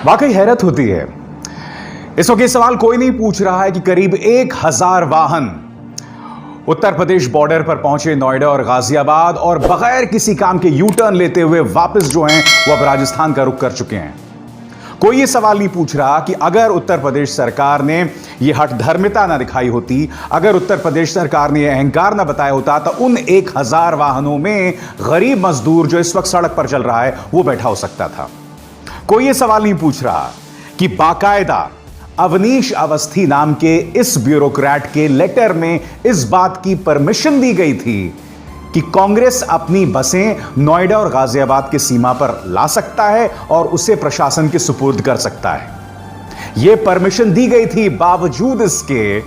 वाकई हैरत होती है। इस वक्त ये सवाल कोई नहीं पूछ रहा है कि करीब 1000 वाहन उत्तर प्रदेश बॉर्डर पर पहुंचे नोएडा और गाजियाबाद और बगैर किसी काम के यू टर्न लेते हुए वापस जो हैं वो अब राजस्थान का रुख कर चुके हैं। कोई ये सवाल नहीं पूछ रहा कि अगर उत्तर प्रदेश सरकार ने ये हठधर्मिता ना दिखाई होती, अगर उत्तर प्रदेश सरकार ने ये अहंकार ना बताया होता, तो उन 1000 वाहनों में गरीब मजदूर जो इस वक्त सड़क पर चल रहा है वो बैठा हो सकता था। कोई ये सवाल नहीं पूछ रहा कि बाकायदा अवनीश अवस्थी नाम के इस ब्यूरोक्रेट के लेटर में इस बात की परमिशन दी गई थी कि कांग्रेस अपनी बसें नोएडा और गाजियाबाद की सीमा पर ला सकता है और उसे प्रशासन के सुपुर्द कर सकता है। यह परमिशन दी गई थी, बावजूद इसके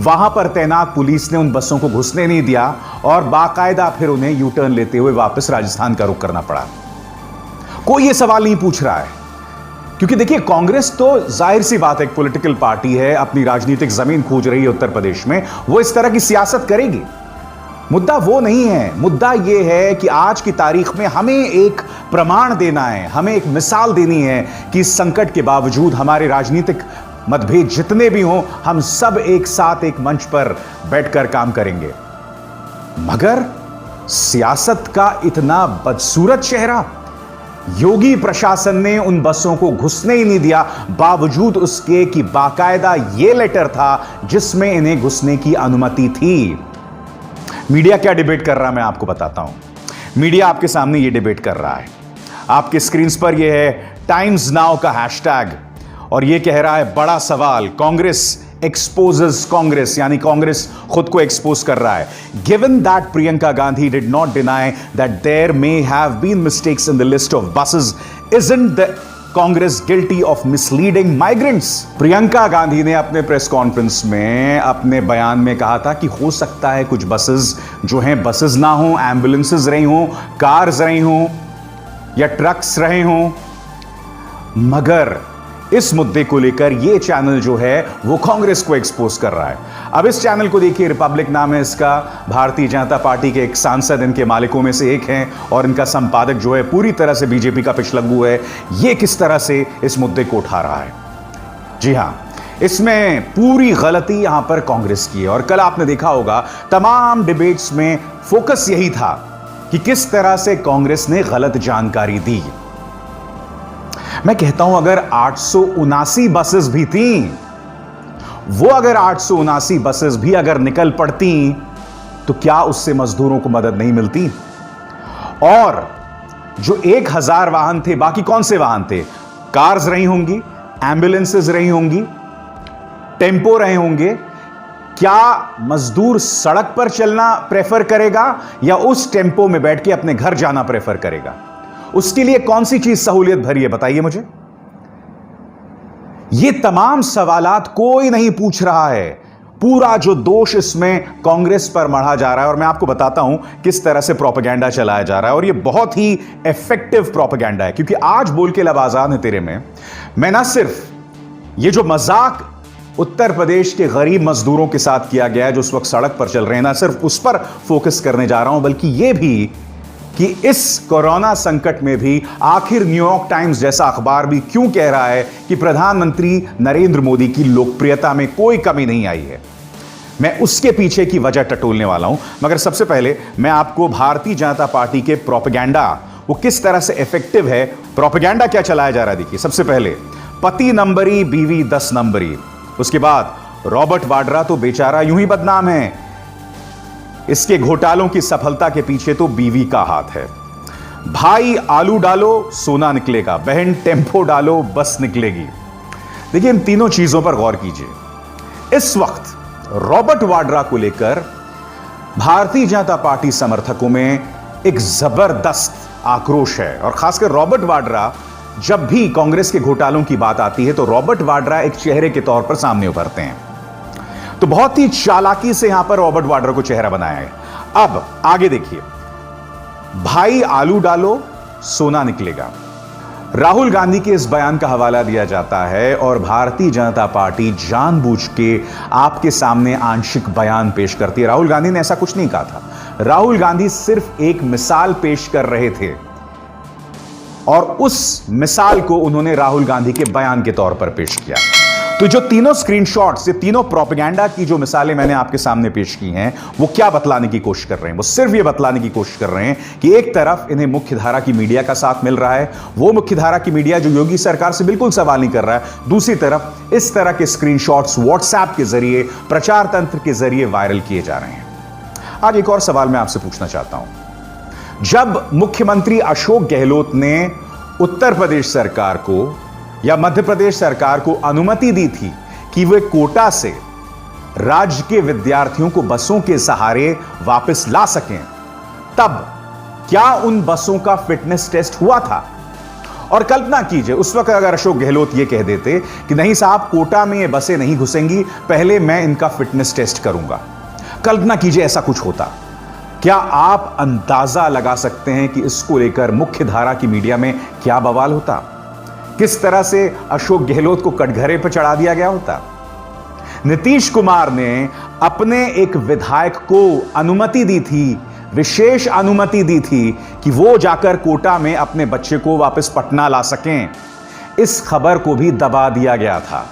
वहां पर तैनात पुलिस ने उन बसों को घुसने नहीं दिया और बाकायदा फिर उन्हें यू टर्न लेते हुए वापस राजस्थान का रुख करना पड़ा। कोई यह सवाल नहीं पूछ रहा है, क्योंकि देखिए कांग्रेस तो जाहिर सी बात है एक पॉलिटिकल पार्टी है, अपनी राजनीतिक जमीन खोज रही है उत्तर प्रदेश में, वो इस तरह की सियासत करेगी। मुद्दा वो नहीं है, मुद्दा ये है कि आज की तारीख में हमें एक प्रमाण देना है, हमें एक मिसाल देनी है कि इस संकट के बावजूद हमारे राजनीतिक मतभेद जितने भी हों, हम सब एक साथ एक मंच पर बैठकर काम करेंगे। मगर सियासत का इतना बदसूरत चेहरा, योगी प्रशासन ने उन बसों को घुसने ही नहीं दिया, बावजूद उसके कि बाकायदा यह लेटर था जिसमें इन्हें घुसने की अनुमति थी। मीडिया क्या डिबेट कर रहा है मैं आपको बताता हूं। मीडिया आपके सामने यह डिबेट कर रहा है, आपके स्क्रीन पर यह है टाइम्स नाउ का हैशटैग, और यह कह रहा है बड़ा सवाल, कांग्रेस एक्सपोजेस कांग्रेस, यानी कांग्रेस खुद को एक्सपोज कर रहा है। Given that Priyanka Gandhi did not deny that there may have been mistakes in the list of buses, isn't the Congress guilty of misleading migrants? Priyanka Gandhi ने अपने प्रेस कॉन्फ्रेंस में अपने बयान में कहा था कि हो सकता है कुछ बसेस जो हैं बसेस ना हो, एम्बुलेंसेस रही हो, कार्स रही हो या ट्रक्स रहे हो, मगर इस मुद्दे को लेकर यह चैनल जो है वो कांग्रेस को एक्सपोज कर रहा है। अब इस चैनल को देखिए, रिपब्लिक नाम है इसका, भारतीय जनता पार्टी के एक सांसद इनके मालिकों में से एक हैं और इनका संपादक जो है पूरी तरह से बीजेपी का पिछलग्गू है। यह किस तरह से इस मुद्दे को उठा रहा है? जी हां, इसमें पूरी गलती यहां पर कांग्रेस की है। और कल आपने देखा होगा तमाम डिबेट्स में फोकस यही था कि किस तरह से कांग्रेस ने गलत जानकारी दी। मैं कहता हूं अगर 879 बसेस भी थी, वो अगर 879 बसेस भी अगर निकल पड़ती तो क्या उससे मजदूरों को मदद नहीं मिलती? और जो 1000 वाहन थे, बाकी कौन से वाहन थे? कार्स रही होंगी, एम्बुलेंसेस रही होंगी, टेम्पो रहे होंगे। क्या मजदूर सड़क पर चलना प्रेफर करेगा या उस टेम्पो में बैठ के अपने घर जाना प्रेफर करेगा? उसके लिए कौन सी चीज सहूलियत भरी है, बताइए मुझे। ये तमाम सवालात कोई नहीं पूछ रहा है। पूरा जो दोष इसमें कांग्रेस पर मढ़ा जा रहा है, और मैं आपको बताता हूं किस तरह से प्रोपेगेंडा चलाया जा रहा है, और ये बहुत ही इफेक्टिव प्रोपेगेंडा है। क्योंकि आज बोल के लब आजाद है तेरे में, मैं ना सिर्फ ये जो मजाक उत्तर प्रदेश के गरीब मजदूरों के साथ किया गया है जो उस वक्त सड़क पर चल रहे हैं, ना सिर्फ उस पर फोकस करने जा रहा हूं, बल्कि यह भी कि इस कोरोना संकट में भी आखिर न्यूयॉर्क टाइम्स जैसा अखबार भी क्यों कह रहा है कि प्रधानमंत्री नरेंद्र मोदी की लोकप्रियता में कोई कमी नहीं आई है। मैं उसके पीछे की वजह टटोलने वाला हूं, मगर सबसे पहले मैं आपको भारतीय जनता पार्टी के प्रोपेगेंडा वो किस तरह से इफेक्टिव है, प्रोपेगेंडा क्या चलाया जा रहा है देखिए। सबसे पहले पति नंबरी बीवी 10 नंबरी, उसके बाद रॉबर्ट वाड्रा तो बेचारा यूं ही बदनाम है, इसके घोटालों की सफलता के पीछे तो बीवी का हाथ है। भाई आलू डालो सोना निकलेगा, बहन टेम्पो डालो बस निकलेगी। देखिए इन तीनों चीजों पर गौर कीजिए। इस वक्त रॉबर्ट वाड्रा को लेकर भारतीय जनता पार्टी समर्थकों में एक जबरदस्त आक्रोश है, और खासकर रॉबर्ट वाड्रा, जब भी कांग्रेस के घोटालों की बात आती है तो रॉबर्ट वाड्रा एक चेहरे के तौर पर सामने उभरते हैं। तो बहुत ही चालाकी से यहां पर रॉबर्ट वाड्रा को चेहरा बनाया है। अब आगे देखिए, भाई आलू डालो सोना निकलेगा, राहुल गांधी के इस बयान का हवाला दिया जाता है और भारतीय जनता पार्टी जानबूझ के आपके सामने आंशिक बयान पेश करती है। राहुल गांधी ने ऐसा कुछ नहीं कहा था। राहुल गांधी सिर्फ एक मिसाल पेश कर रहे थे और उस मिसाल को उन्होंने राहुल गांधी के बयान के तौर पर पेश किया। तो जो तीनों स्क्रीनशॉट्स, ये तीनों प्रोपेगेंडा की जो मिसालें मैंने आपके सामने पेश की हैं, वो क्या बतलाने की कोशिश कर रहे हैं? वो सिर्फ ये बतलाने की कोशिश कर रहे हैं कि एक तरफ इन्हें मुख्यधारा की मीडिया का साथ मिल रहा है, वो मुख्यधारा की मीडिया जो योगी सरकार से बिल्कुल सवाल नहीं कर रहा है, दूसरी तरफ इस तरह के स्क्रीनशॉट्स व्हाट्सएप के जरिए, प्रचार तंत्र के जरिए वायरल किए जा रहे हैं। आज एक और सवाल मैं आपसे पूछना चाहता हूं। जब मुख्यमंत्री अशोक गहलोत ने उत्तर प्रदेश सरकार को या मध्य प्रदेश सरकार को अनुमति दी थी कि वे कोटा से राज्य के विद्यार्थियों को बसों के सहारे वापस ला सकें, तब क्या उन बसों का फिटनेस टेस्ट हुआ था? और कल्पना कीजिए उस वक्त अगर अशोक गहलोत यह कह देते कि नहीं साहब, कोटा में ये बसें नहीं घुसेंगी, पहले मैं इनका फिटनेस टेस्ट करूंगा। कल्पना कीजिए ऐसा कुछ होता। क्या आप अंदाजा लगा सकते हैं कि इसको लेकर मुख्यधारा की मीडिया में क्या बवाल होता? किस तरह से अशोक गहलोत को कटघरे पर चढ़ा दिया गया होता? नीतीश कुमार ने अपने एक विधायक को अनुमति दी थी, विशेष अनुमति दी थी कि वो जाकर कोटा में अपने बच्चे को वापस पटना ला सकें। इस खबर को भी दबा दिया गया था।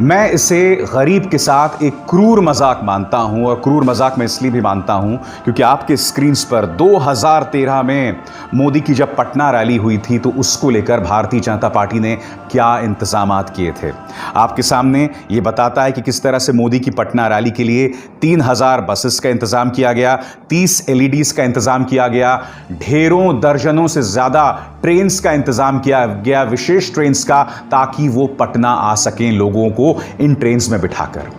मैं इसे गरीब के साथ एक क्रूर मजाक मानता हूं, और क्रूर मजाक मैं इसलिए भी मानता हूं क्योंकि आपके स्क्रीन्स पर 2013 में मोदी की जब पटना रैली हुई थी तो उसको लेकर भारतीय जनता पार्टी ने क्या इंतजामात किए थे। आपके सामने ये बताता है कि किस तरह से मोदी की पटना रैली के लिए 3000 बसेस का इंतजाम किया गया, 30 LEDs का इंतजाम किया गया, ढेरों दर्जनों से ज्यादा ट्रेन्स का इंतजाम किया गया, विशेष ट्रेन्स का, ताकि वो पटना आ सकें लोगों को इन ट्रेन्स में बिठाकर।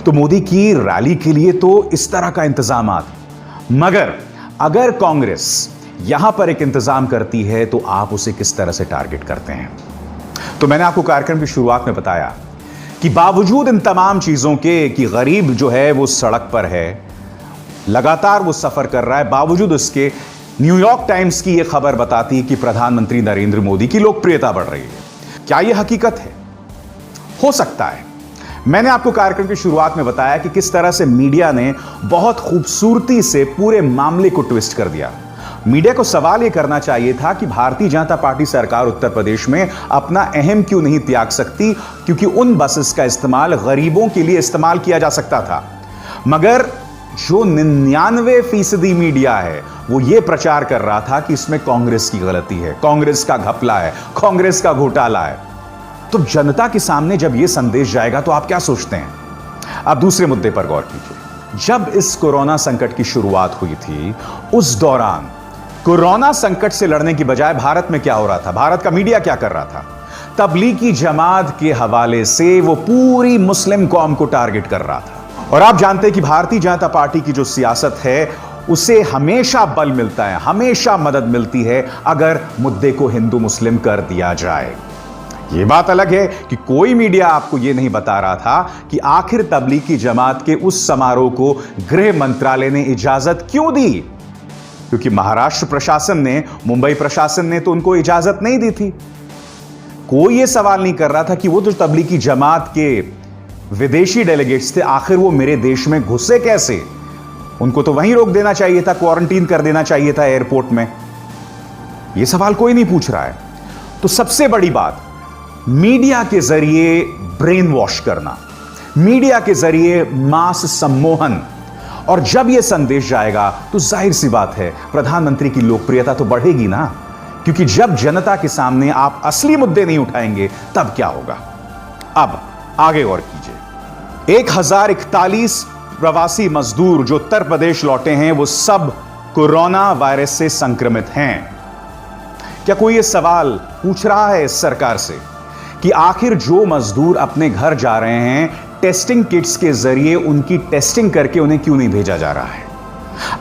तो मोदी की रैली के लिए तो इस तरह का इंतजामात। मगर अगर कांग्रेस यहां पर एक इंतजाम करती है तो आप उसे किस तरह से टारगेट करते हैं? तो मैंने आपको कार्यक्रम की शुरुआत में बताया कि बावजूद इन तमाम चीजों के कि गरीब जो है वो सड़क पर है, लगातार वो सफर कर रहा है, बावजूद उसके न्यूयॉर्क टाइम्स की यह खबर बताती है कि प्रधानमंत्री नरेंद्र मोदी की लोकप्रियता बढ़ रही है। क्या यह हकीकत है? हो सकता है। मैंने आपको कार्यक्रम की शुरुआत में बताया कि किस तरह से मीडिया ने बहुत खूबसूरती से पूरे मामले को ट्विस्ट कर दिया। मीडिया को सवाल यह करना चाहिए था कि भारतीय जनता पार्टी सरकार उत्तर प्रदेश में अपना अहम क्यों नहीं त्याग सकती, क्योंकि उन बसेस का इस्तेमाल गरीबों के लिए इस्तेमाल किया जा सकता था। मगर जो 99% मीडिया है वो ये प्रचार कर रहा था कि इसमें कांग्रेस की गलती है, कांग्रेस का घपला है, कांग्रेस का घोटाला है। तो जनता के सामने जब यह संदेश जाएगा तो आप क्या सोचते हैं? अब दूसरे मुद्दे पर गौर कीजिए। जब इस कोरोना संकट की शुरुआत हुई थी, उस दौरान कोरोना संकट से लड़ने की बजाय भारत में क्या हो रहा था? भारत का मीडिया क्या कर रहा था? तबलीगी जमात के हवाले से वो पूरी मुस्लिम कौम को टारगेट कर रहा था। और आप जानते हैं कि भारतीय जनता पार्टी की जो सियासत है उसे हमेशा बल मिलता है, हमेशा मदद मिलती है अगर मुद्दे को हिंदू मुस्लिम कर दिया जाए। यह बात अलग है कि कोई मीडिया आपको यह नहीं बता रहा था कि आखिर तबलीगी जमात के उस समारोह को गृह मंत्रालय ने इजाजत क्यों दी, क्योंकि महाराष्ट्र प्रशासन ने, मुंबई प्रशासन ने तो उनको इजाजत नहीं दी थी। कोई यह सवाल नहीं कर रहा था कि वो जो तबलीगी जमात के विदेशी डेलीगेट्स थे, आखिर वो मेरे देश में घुसे कैसे? उनको तो वहीं रोक देना चाहिए था, क्वारंटीन कर देना चाहिए था एयरपोर्ट में। यह सवाल कोई नहीं पूछ रहा है। तो सबसे बड़ी बात, मीडिया के जरिए ब्रेन वॉश करना, मीडिया के जरिए मास सम्मोहन। और जब यह संदेश जाएगा तो जाहिर सी बात है प्रधानमंत्री की लोकप्रियता तो बढ़ेगी ना, क्योंकि जब जनता के सामने आप असली मुद्दे नहीं उठाएंगे तब क्या होगा। अब आगे और कीजिए। 1041 प्रवासी मजदूर जो उत्तर प्रदेश लौटे हैं वो सब कोरोना वायरस से संक्रमित हैं। क्या कोई यह सवाल पूछ रहा है इस सरकार से कि आखिर जो मजदूर अपने घर जा रहे हैं, टेस्टिंग किट्स के जरिए उनकी टेस्टिंग करके उन्हें क्यों नहीं भेजा जा रहा है?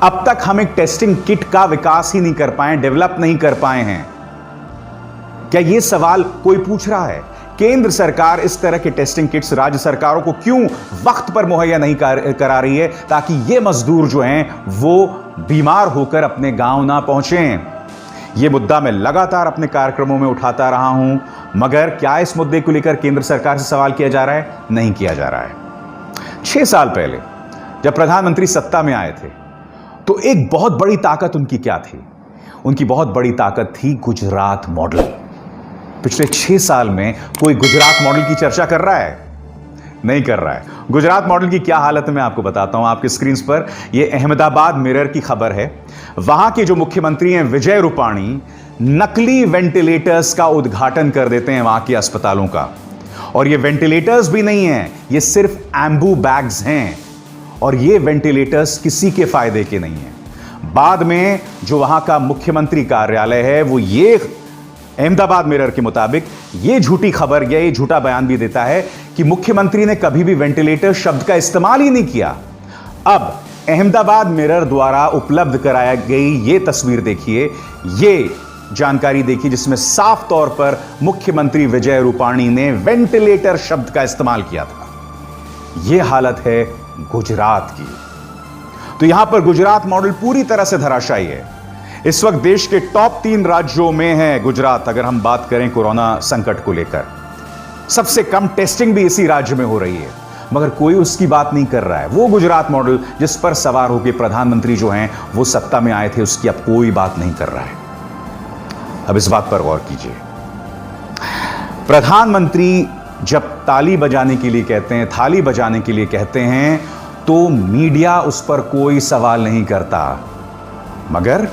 अब तक हम एक टेस्टिंग किट का विकास ही नहीं कर पाए, डेवलप नहीं कर पाए हैं। क्या यह सवाल कोई पूछ रहा है? केंद्र सरकार इस तरह के टेस्टिंग किट्स राज्य सरकारों को क्यों वक्त पर मुहैया नहीं करा रही है, ताकि ये मजदूर जो हैं वो बीमार होकर अपने गांव ना पहुंचें? यह मुद्दा मैं लगातार अपने कार्यक्रमों में उठाता रहा हूं, मगर क्या इस मुद्दे को लेकर केंद्र सरकार से सवाल किया जा रहा है? नहीं किया जा रहा है। 6 साल पहले जब प्रधानमंत्री सत्ता में आए थे तो एक बहुत बड़ी ताकत उनकी क्या थी उनकी बहुत बड़ी ताकत थी गुजरात मॉडल। पिछले 6 साल में कोई गुजरात मॉडल की चर्चा कर रहा है? नहीं कर रहा है। गुजरात मॉडल की क्या हालत है मैं आपको बताता हूं। आपके स्क्रीन पर यह अहमदाबाद मिरर की खबर है। वहां के जो मुख्यमंत्री हैं विजय रूपाणी नकली वेंटिलेटर्स का उद्घाटन कर देते हैं वहां के अस्पतालों का। और ये वेंटिलेटर्स भी नहीं है, ये सिर्फ एम्बू बैग्स हैं और ये वेंटिलेटर्स किसी के फायदे के नहीं हैं। बाद में जो वहां का मुख्यमंत्री कार्यालय है वो ये अहमदाबाद मिरर के मुताबिक ये झूठी खबर या ये झूठा बयान भी देता है कि मुख्यमंत्री ने कभी भी वेंटिलेटर शब्द का इस्तेमाल ही नहीं किया। अब अहमदाबाद मिरर द्वारा उपलब्ध कराई गई ये तस्वीर देखिए, ये जानकारी देखिए जिसमें साफ तौर पर मुख्यमंत्री विजय रूपाणी ने वेंटिलेटर शब्द का इस्तेमाल किया था। यह हालत है गुजरात की। तो यहां पर गुजरात मॉडल पूरी तरह से धराशायी है। इस वक्त देश के टॉप 3 राज्यों में है गुजरात। अगर हम बात करें कोरोना संकट को लेकर, सबसे कम टेस्टिंग भी इसी राज्य में हो रही है, मगर कोई उसकी बात नहीं कर रहा है। वो गुजरात मॉडल जिस पर सवार होकर प्रधानमंत्री जो हैं वो सत्ता में आए थे, उसकी अब कोई बात नहीं कर रहा है। अब इस बात पर गौर कीजिए, प्रधानमंत्री जब ताली बजाने के लिए कहते हैं, थाली बजाने के लिए कहते हैं, तो मीडिया उस पर कोई सवाल नहीं करता। मगर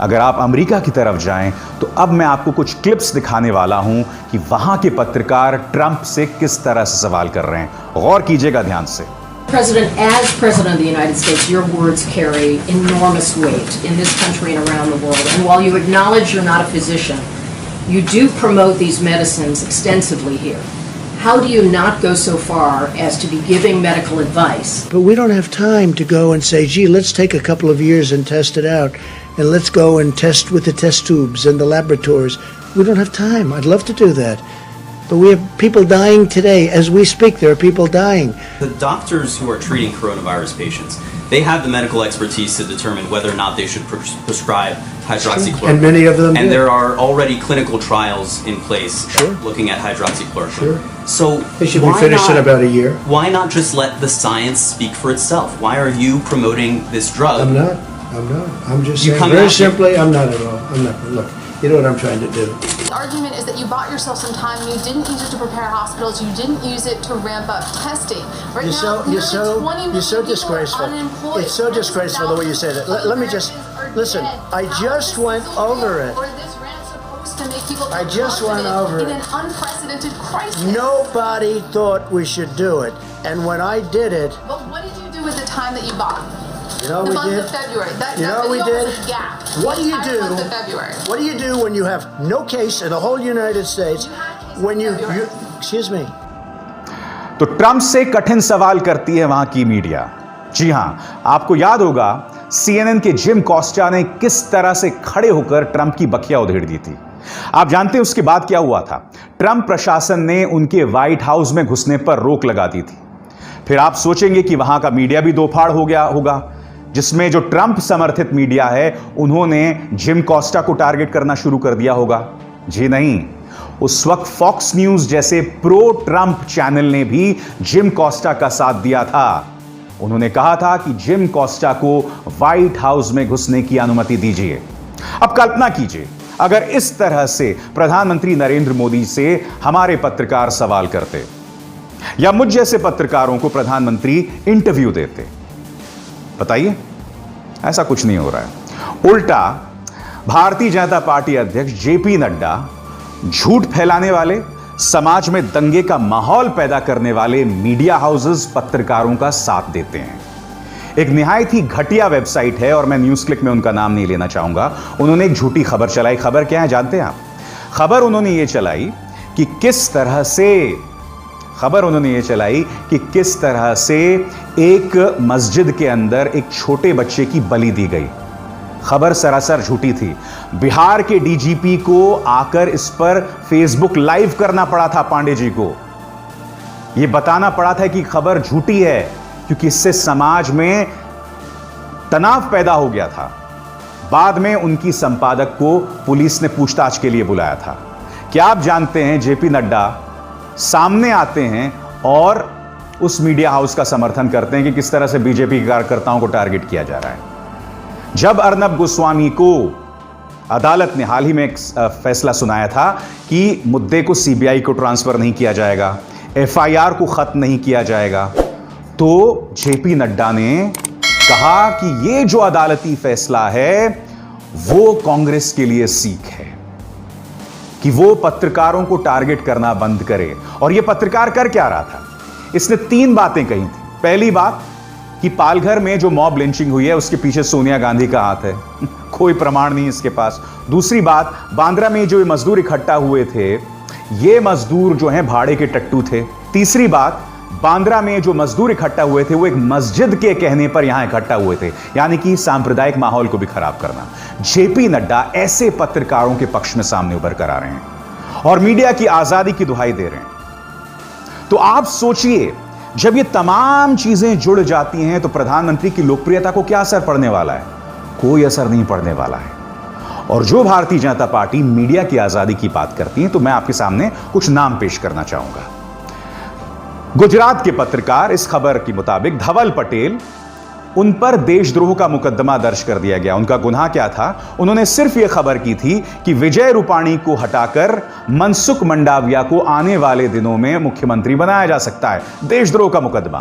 अगर आप अमेरिका की तरफ जाएं तो अब मैं आपको कुछ क्लिप्स दिखाने वाला हूं कि वहां के पत्रकार ट्रंप से किस तरह से सवाल कर रहे हैं। गौर कीजिएगा ध्यान से। President, as President of the United States, your words carry enormous weight in this country and around the world. And while you acknowledge you're not a physician, you do promote these medicines extensively here. How do you not go so far as to be giving medical advice? But we don't have time to go and say, gee, let's take a couple of years and test it out. And let's go and test with the test tubes and the laboratories. We don't have time. I'd love to do that. But we have people dying today. As we speak, there are people dying. The doctors who are treating coronavirus patients, they have the medical expertise to determine whether or not they should prescribe hydroxychloroquine. And many of them And do. there are already clinical trials in place looking at hydroxychloroquine. Sure. So They should be why finished in not- about a year. Why not just let the science speak for itself? Why are you promoting this drug? I'm not. I'm just You saying come very out- simply, I'm not at all. I'm not. Look, you know what I'm trying to do. The argument is that you bought yourself some time. You didn't use it to prepare hospitals. You didn't use it to ramp up testing. Right You're now, so nearly 20 million you're so people are disgraceful. unemployed. It's so disgraceful the way you say that. Let me just listen. I just went over it. Or this rant supposed to make people I just went confident over in it. an unprecedented crisis. Nobody thought we should do it, and when I did it, But what did you do with the time that you bought? you know The we month did. of February. That You know we video did. was a gap. What do you The entire do? month of February. What do you do when you have no case in the whole United States? You had cases When in you February. excuse me. तो Trump से कठिन सवाल करती है वहां की media. जी हां, आपको याद होगा CNN के जिम कॉस्टा ने किस तरह से खड़े होकर ट्रंप की बखिया उधेड़ दी थी। आप जानते हैं उसके बाद क्या हुआ था? ट्रंप प्रशासन ने उनके व्हाइट हाउस में घुसने पर रोक लगा दी थी। फिर आप सोचेंगे कि वहां का मीडिया भी दो फाड़ हो गया होगा, जिसमें जो ट्रंप समर्थित मीडिया है उन्होंने जिम कॉस्टा को टारगेट करना शुरू कर दिया होगा। जी नहीं, उस वक्त फॉक्स न्यूज जैसे प्रो ट्रंप चैनल ने भी जिम कॉस्टा का साथ दिया था। उन्होंने कहा था कि जिम कॉस्टा को व्हाइट हाउस में घुसने की अनुमति दीजिए। अब कल्पना कीजिए अगर इस तरह से प्रधानमंत्री नरेंद्र मोदी से हमारे पत्रकार सवाल करते या मुझ जैसे पत्रकारों को प्रधानमंत्री इंटरव्यू देते। बताइए, ऐसा कुछ नहीं हो रहा है। उल्टा भारतीय जनता पार्टी अध्यक्ष जेपी नड्डा झूठ फैलाने वाले, समाज में दंगे का माहौल पैदा करने वाले मीडिया हाउसेस पत्रकारों का साथ देते हैं। एक निहायत ही घटिया वेबसाइट है और मैं न्यूज क्लिक में उनका नाम नहीं लेना चाहूंगा। उन्होंने एक झूठी खबर चलाई। खबर क्या है जानते हैं आप? खबर उन्होंने ये चलाई कि किस तरह से एक मस्जिद के अंदर एक छोटे बच्चे की बलि दी गई। खबर सरासर झूठी थी। बिहार के डीजीपी को आकर इस पर फेसबुक लाइव करना पड़ा था। पांडे जी को यह बताना पड़ा था कि खबर झूठी है, क्योंकि इससे समाज में तनाव पैदा हो गया था। बाद में उनकी संपादक को पुलिस ने पूछताछ के लिए बुलाया था। क्या आप जानते हैं जेपी नड्डा सामने आते हैं और उस मीडिया हाउस का समर्थन करते हैं कि किस तरह से बीजेपी के कार्यकर्ताओं को टारगेट किया जा रहा है। जब अर्नब गोस्वामी को अदालत ने हाल ही में एक फैसला सुनाया था कि मुद्दे को सीबीआई को ट्रांसफर नहीं किया जाएगा, एफआईआर को खत्म नहीं किया जाएगा। तो जेपी नड्डा ने कहा कि यह जो अदालती फैसला है वो कांग्रेस के लिए सीख है कि वो पत्रकारों को टारगेट करना बंद करे। और यह पत्रकार कर क्या रहा था? इसने 3 बातें कही थी। पहली बात कि पालघर में जो मॉब लिंचिंग हुई है उसके पीछे सोनिया गांधी का हाथ है, कोई प्रमाण नहीं इसके पास। दूसरी बात, बांद्रा में जो मजदूर इकट्ठा हुए थे ये मजदूर जो हैं भाड़े के टट्टू थे। तीसरी बात, बांद्रा में जो मजदूर इकट्ठा हुए थे वो एक मस्जिद के कहने पर यहां इकट्ठा हुए थे, यानी कि सांप्रदायिक माहौल को भी खराब करना। जेपी नड्डा ऐसे पत्रकारों के पक्ष में सामने उभर कर आ रहे हैं और मीडिया की आजादी की दुहाई दे रहे हैं। तो आप सोचिए, जब ये तमाम चीजें जुड़ जाती हैं तो प्रधानमंत्री की लोकप्रियता को क्या असर पड़ने वाला है? कोई असर नहीं पड़ने वाला है। और जो भारतीय जनता पार्टी मीडिया की आजादी की बात करती है तो मैं आपके सामने कुछ नाम पेश करना चाहूंगा। गुजरात के पत्रकार, इस खबर के मुताबिक धवल पटेल, उन पर देशद्रोह का मुकदमा दर्ज कर दिया गया। उनका गुनाह क्या था? उन्होंने सिर्फ यह खबर की थी कि विजय रूपाणी को हटाकर मनसुख मंडाविया को आने वाले दिनों में मुख्यमंत्री बनाया जा सकता है। देशद्रोह का मुकदमा।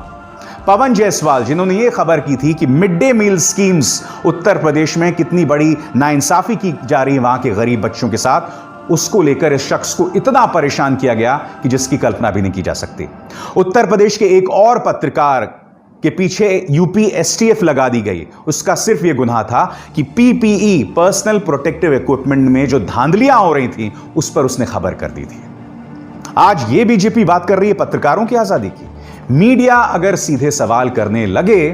पवन जायसवाल, जिन्होंने यह खबर की थी कि mid day meal schemes Uttar Pradesh में कितनी बड़ी नाइंसाफी की जा रही है वहां के गरीब बच्चों के साथ, उसको लेकर इस शख्स को इतना परेशान किया गया कि जिसकी कल्पना भी नहीं की जा सकती। उत्तर प्रदेश के एक और पत्रकार के पीछे यूपी एसटीएफ लगा दी गई। उसका सिर्फ यह गुनाह था कि पीपीई, पर्सनल प्रोटेक्टिव इक्विपमेंट में जो धांधलियां हो रही थी उस पर उसने खबर कर दी थी। आज यह बीजेपी बात कर रही है पत्रकारों की आजादी की। मीडिया अगर सीधे सवाल करने लगे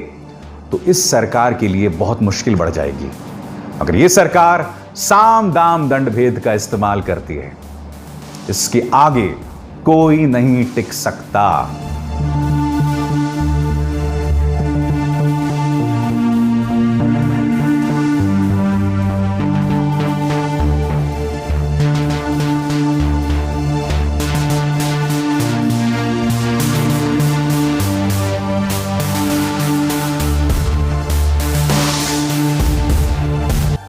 तो इस सरकार के लिए बहुत मुश्किल बढ़ जाएगी। अगर यह सरकार साम दाम दंड भेद का इस्तेमाल करती है, इसके आगे कोई नहीं टिक सकता।